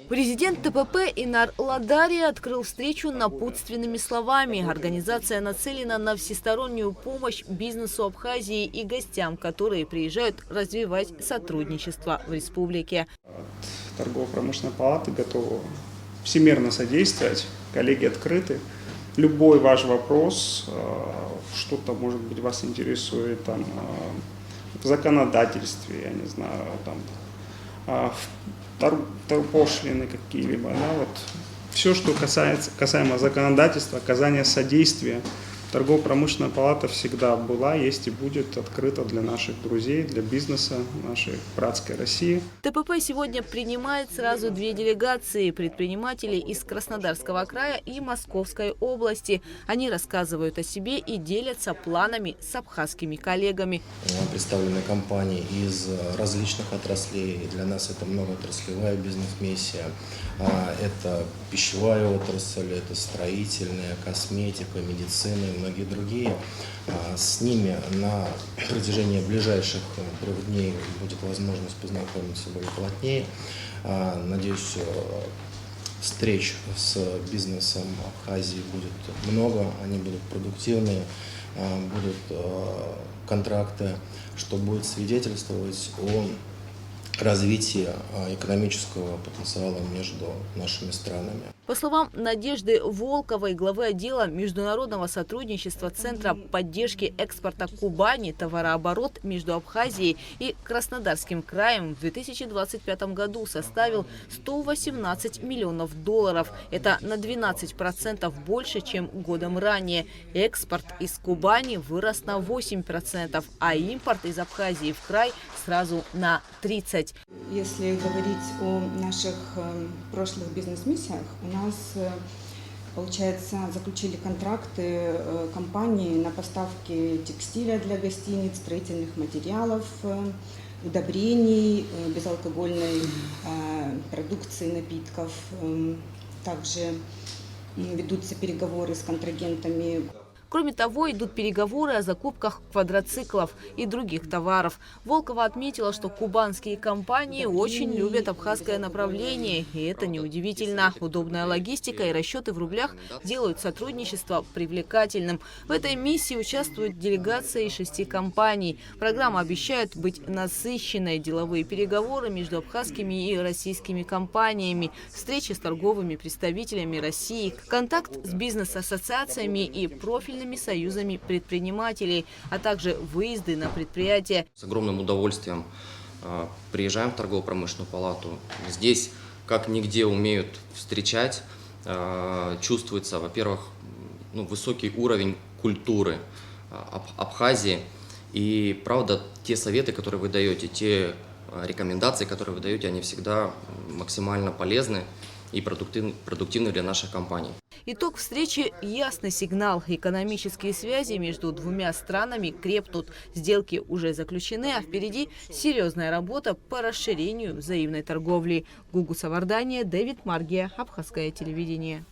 Президент ТПП Инар Ладария открыл встречу напутственными словами. Организация нацелена на всестороннюю помощь бизнесу Абхазии и гостям, которые приезжают развивать сотрудничество в республике. Торгово-промышленной палаты готовы всемирно содействовать. Коллеги открыты. Любой ваш вопрос, что-то, может быть, вас интересует там, в законодательстве, я не знаю, там, пошлины какие-либо, да, вот все, что касаемо законодательства, оказания содействия. Торгово-промышленная палата всегда была, есть и будет открыта для наших друзей, для бизнеса нашей братской России. ТПП сегодня принимает сразу две делегации – предпринимателей из Краснодарского края и Московской области. Они рассказывают о себе и делятся планами с абхазскими коллегами. Представлены компании из различных отраслей. Для нас это многоотраслевая бизнес-миссия. Это пищевая отрасль, это строительная, косметика, медицина и многие другие. С ними на протяжении ближайших 3 дней будет возможность познакомиться более плотнее. Надеюсь, встреч с бизнесом Абхазии будет много, они будут продуктивные, будут контракты, что будет свидетельствовать о развитии экономического потенциала между нашими странами. По словам Надежды Волковой, главы отдела международного сотрудничества Центра поддержки экспорта Кубани, товарооборот между Абхазией и Краснодарским краем в 2025 году составил $118 миллионов. Это на 12% больше, чем годом ранее. Экспорт из Кубани вырос на 8%, а импорт из Абхазии в край сразу на 30%. Если говорить о наших прошлых бизнес-миссиях, у нас, получается, заключили контракты компании на поставки текстиля для гостиниц, строительных материалов, удобрений, безалкогольной продукции, напитков. Также ведутся переговоры с контрагентами. Кроме того, идут переговоры о закупках квадроциклов и других товаров. Волкова отметила, что кубанские компании очень любят абхазское направление. И это неудивительно. Удобная логистика и расчеты в рублях делают сотрудничество привлекательным. В этой миссии участвуют делегации 6 компаний. Программа обещает быть насыщенной. Деловые переговоры между абхазскими и российскими компаниями, встречи с торговыми представителями России, контакт с бизнес-ассоциациями и профильными союзами предпринимателей, а также выезды на предприятия. С огромным удовольствием приезжаем в торгово-промышленную палату. Здесь, как нигде, умеют встречать. Чувствуется, во-первых, высокий уровень культуры Абхазии. И, правда, те советы, которые вы даете, те рекомендации, которые вы даете, они всегда максимально полезны и продуктивны для наших компаний. Итог встречи – ясный сигнал. Экономические связи между двумя странами крепнут. Сделки уже заключены, а впереди серьезная работа по расширению взаимной торговли. Гугу Савардания, Дэвид Маргия, Абхазское телевидение.